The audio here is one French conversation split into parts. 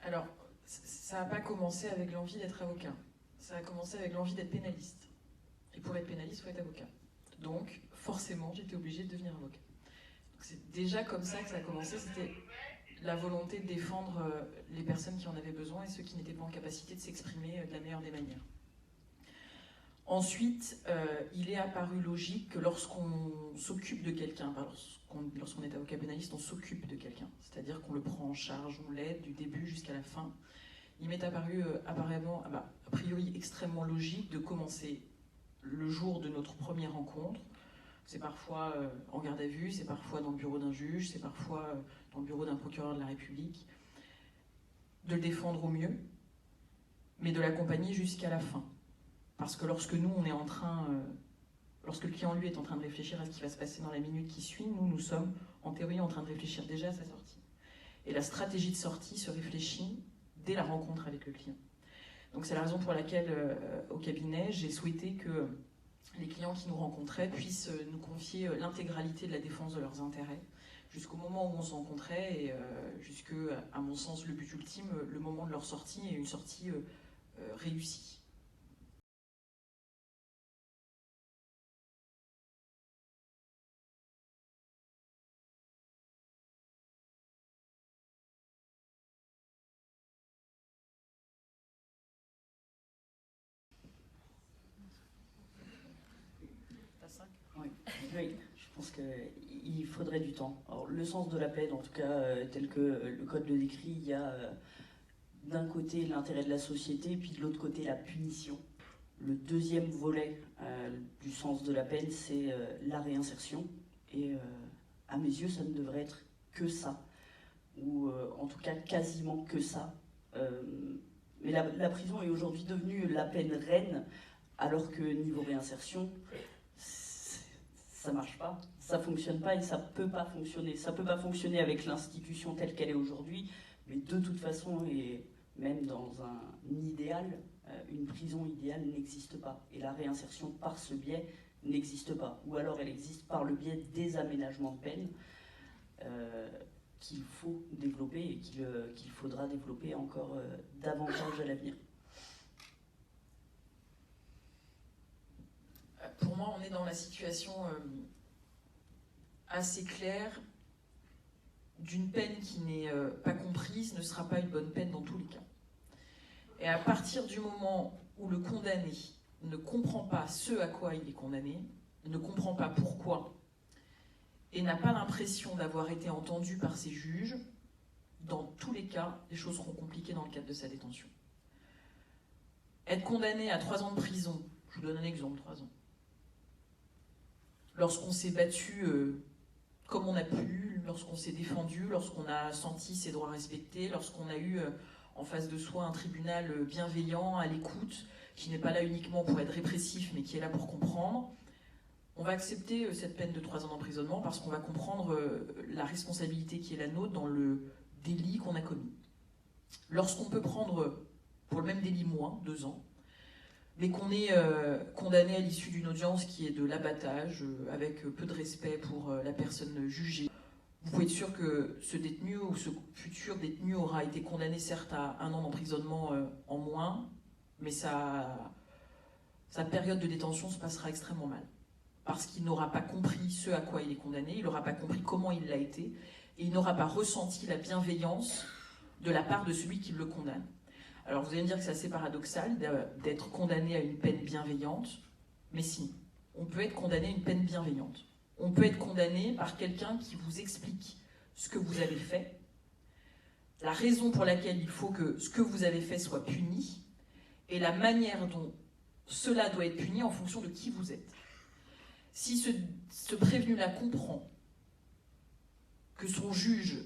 Alors, ça n'a pas commencé avec l'envie d'être avocat. Ça a commencé avec l'envie d'être pénaliste. Et pour être pénaliste, il faut être avocat. Donc, forcément, j'étais obligée de devenir avocat. C'est déjà comme ça que ça a commencé. C'était la volonté de défendre les personnes qui en avaient besoin et ceux qui n'étaient pas en capacité de s'exprimer de la meilleure des manières. Ensuite, il est apparu logique que lorsqu'on s'occupe de quelqu'un, lorsqu'on est avocat pénaliste, on s'occupe de quelqu'un. C'est-à-dire qu'on le prend en charge, on l'aide du début jusqu'à la fin. Il m'est apparu apparemment, a priori extrêmement logique de commencer le jour de notre première rencontre. C'est parfois en garde à vue, c'est parfois dans le bureau d'un juge, c'est parfois dans le bureau d'un procureur de la République, de le défendre au mieux, mais de l'accompagner jusqu'à la fin. Parce que lorsque nous, on est en train, lorsque le client, lui, est en train de réfléchir à ce qui va se passer dans la minute qui suit, nous sommes, en théorie, en train de réfléchir déjà à sa sortie. Et la stratégie de sortie se réfléchit dès la rencontre avec le client. Donc c'est la raison pour laquelle, au cabinet, j'ai souhaité que les clients qui nous rencontraient puissent nous confier l'intégralité de la défense de leurs intérêts, jusqu'au moment où on se rencontrait, et jusqu'à mon sens, le but ultime, le moment de leur sortie, et une sortie réussie. Oui, oui, je pense qu'il faudrait du temps. Alors, le sens de la peine, en tout cas, tel que le code le décrit, il y a d'un côté l'intérêt de la société, puis de l'autre côté la punition. Le deuxième volet du sens de la peine, c'est la réinsertion. Et à mes yeux, ça ne devrait être que ça, ou en tout cas quasiment que ça. Mais la prison est aujourd'hui devenue la peine reine, alors que niveau réinsertion, ça marche pas, ça fonctionne pas et ça peut pas fonctionner. Ça peut pas fonctionner avec l'institution telle qu'elle est aujourd'hui, mais de toute façon, et même dans un idéal, une prison idéale n'existe pas. Et la réinsertion par ce biais n'existe pas. Ou alors elle existe par le biais des aménagements de peine qu'il faut développer et qu'il faudra développer encore davantage à l'avenir. Pour moi, on est dans la situation assez claire d'une peine qui n'est pas comprise ne sera pas une bonne peine dans tous les cas. Et à partir du moment où le condamné ne comprend pas ce à quoi il est condamné, ne comprend pas pourquoi, et n'a pas l'impression d'avoir été entendu par ses juges, dans tous les cas, les choses seront compliquées dans le cadre de sa détention. Être condamné à 3 ans de prison, je vous donne un exemple, 3 ans. Lorsqu'on s'est battu comme on a pu, lorsqu'on s'est défendu, lorsqu'on a senti ses droits respectés, lorsqu'on a eu en face de soi un tribunal bienveillant, à l'écoute, qui n'est pas là uniquement pour être répressif, mais qui est là pour comprendre, on va accepter cette peine de 3 ans d'emprisonnement parce qu'on va comprendre la responsabilité qui est la nôtre dans le délit qu'on a commis. Lorsqu'on peut prendre, pour le même délit moins, 2 ans, mais qu'on est condamné à l'issue d'une audience qui est de l'abattage, avec peu de respect pour la personne jugée. Vous pouvez être sûr que ce détenu ou ce futur détenu aura été condamné certes à 1 an d'emprisonnement en moins, mais sa période de détention se passera extrêmement mal. Parce qu'il n'aura pas compris ce à quoi il est condamné, il n'aura pas compris comment il l'a été, et il n'aura pas ressenti la bienveillance de la part de celui qui le condamne. Alors vous allez me dire que c'est assez paradoxal d'être condamné à une peine bienveillante, mais si, on peut être condamné à une peine bienveillante. On peut être condamné par quelqu'un qui vous explique ce que vous avez fait, la raison pour laquelle il faut que ce que vous avez fait soit puni, et la manière dont cela doit être puni en fonction de qui vous êtes. Si ce prévenu-là comprend que son juge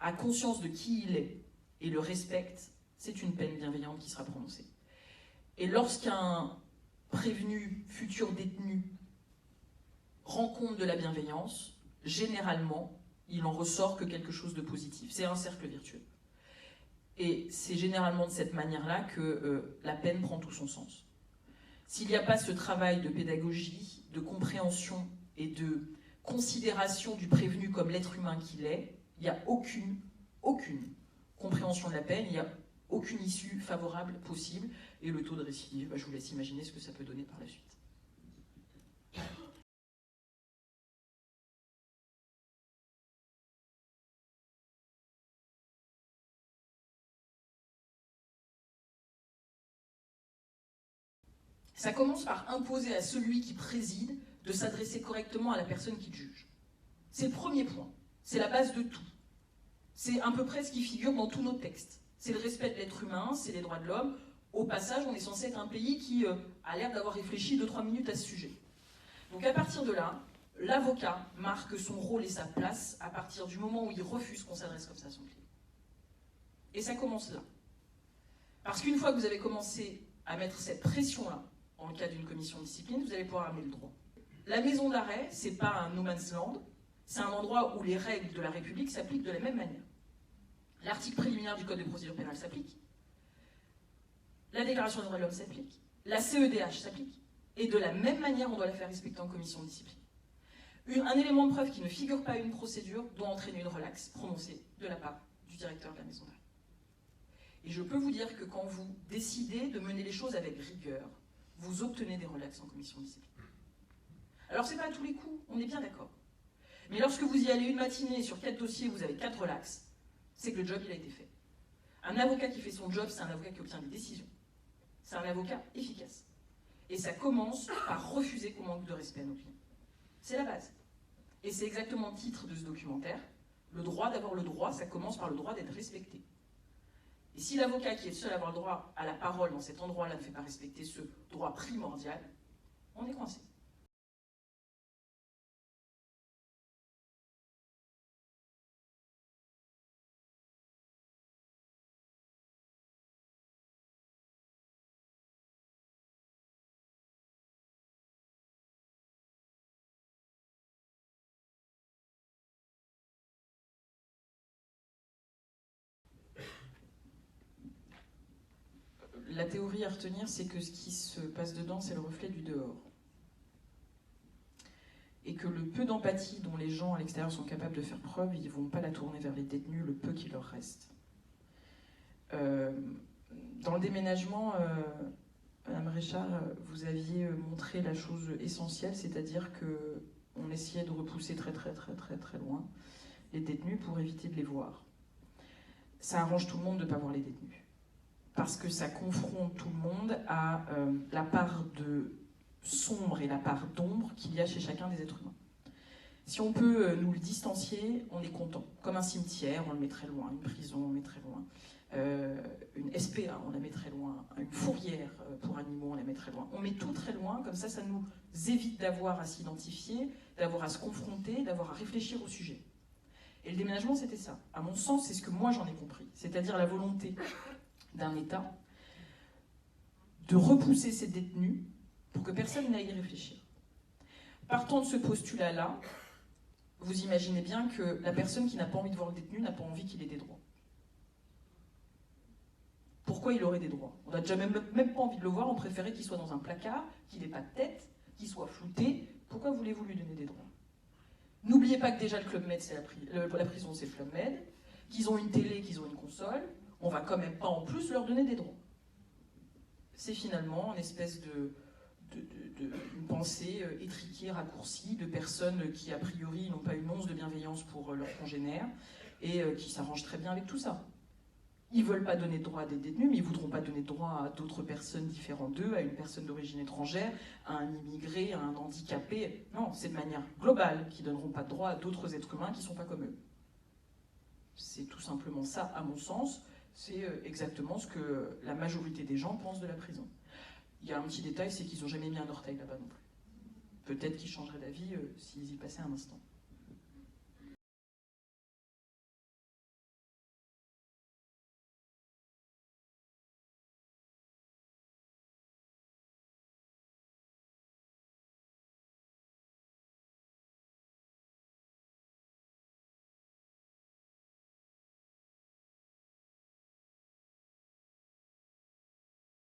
a conscience de qui il est et le respecte, c'est une peine bienveillante qui sera prononcée. Et lorsqu'un prévenu, futur détenu, rend compte de la bienveillance, généralement, il en ressort que quelque chose de positif. C'est un cercle vertueux. Et c'est généralement de cette manière-là que la peine prend tout son sens. S'il n'y a pas ce travail de pédagogie, de compréhension et de considération du prévenu comme l'être humain qu'il est, il n'y a aucune compréhension de la peine, il n'y a aucune issue favorable possible, et le taux de récidive, je vous laisse imaginer ce que ça peut donner par la suite. Ça commence par imposer à celui qui préside de s'adresser correctement à la personne qu'il juge. C'est le premier point, c'est la base de tout. C'est à peu près ce qui figure dans tous nos textes. C'est le respect de l'être humain, c'est les droits de l'homme. Au passage, on est censé être un pays qui a l'air d'avoir réfléchi 2-3 minutes à ce sujet. Donc à partir de là, l'avocat marque son rôle et sa place à partir du moment où il refuse qu'on s'adresse comme ça à son client. Et ça commence là. Parce qu'une fois que vous avez commencé à mettre cette pression-là, dans le cadre d'une commission de discipline, vous allez pouvoir amener le droit. La maison d'arrêt, c'est pas un no man's land, c'est un endroit où les règles de la République s'appliquent de la même manière. L'article préliminaire du Code de procédure pénale s'applique, la Déclaration des droits de l'homme s'applique, la CEDH s'applique, et de la même manière, on doit la faire respecter en commission de discipline. Un élément de preuve qui ne figure pas à une procédure doit entraîner une relaxe prononcée de la part du directeur de la maison d'arrêt. Et je peux vous dire que quand vous décidez de mener les choses avec rigueur, vous obtenez des relaxes en commission de discipline. Alors c'est pas à tous les coups, on est bien d'accord. Mais lorsque vous y allez une matinée sur 4 dossiers, vous avez 4 relaxes, c'est que le job il a été fait. Un avocat qui fait son job, c'est un avocat qui obtient des décisions. C'est un avocat efficace. Et ça commence par refuser qu'on manque de respect à nos clients. C'est la base. Et c'est exactement le titre de ce documentaire. Le droit d'avoir le droit, ça commence par le droit d'être respecté. Et si l'avocat qui est le seul à avoir le droit à la parole dans cet endroit-là ne fait pas respecter ce droit primordial, on est coincé. La théorie à retenir, c'est que ce qui se passe dedans, c'est le reflet du dehors. Et que le peu d'empathie dont les gens à l'extérieur sont capables de faire preuve, ils ne vont pas la tourner vers les détenus, le peu qui leur reste. Dans le déménagement, Madame Richard, vous aviez montré la chose essentielle, c'est-à-dire qu'on essayait de repousser très loin les détenus pour éviter de les voir. Ça arrange tout le monde de ne pas voir les détenus. Parce que ça confronte tout le monde à la part de sombre et la part d'ombre qu'il y a chez chacun des êtres humains. Si on peut nous le distancier, on est content. Comme un cimetière, on le met très loin, une prison, on le met très loin, une SPA, on la met très loin, une fourrière pour animaux, on la met très loin. On met tout très loin, comme ça nous évite d'avoir à s'identifier, d'avoir à se confronter, d'avoir à réfléchir au sujet. Et le déménagement, c'était ça. À mon sens, c'est ce que moi j'en ai compris, c'est-à-dire la volonté d'un État de repousser ses détenus pour que personne n'aille y réfléchir. Partant de ce postulat-là, vous imaginez bien que la personne qui n'a pas envie de voir le détenu n'a pas envie qu'il ait des droits. Pourquoi il aurait des droits? On n'a déjà même pas envie de le voir, on préférait qu'il soit dans un placard, qu'il n'ait pas de tête, qu'il soit flouté. Pourquoi voulez-vous lui donner des droits? N'oubliez pas que déjà le Club Med, la prison, c'est le Club Med, qu'ils ont une télé, qu'ils ont une console, on va quand même pas en plus leur donner des droits. C'est finalement une espèce une pensée étriquée, raccourcie, de personnes qui a priori n'ont pas une once de bienveillance pour leurs congénères et qui s'arrangent très bien avec tout ça. Ils ne veulent pas donner de droit à des détenus, mais ils ne voudront pas donner de droit à d'autres personnes différentes d'eux, à une personne d'origine étrangère, à un immigré, à un handicapé. Non, c'est de manière globale qu'ils ne donneront pas de droit à d'autres êtres humains qui ne sont pas comme eux. C'est tout simplement ça, à mon sens. C'est exactement ce que la majorité des gens pensent de la prison. Il y a un petit détail, c'est qu'ils n'ont jamais mis un orteil là-bas non plus. Peut-être qu'ils changeraient d'avis s'ils y passaient un instant.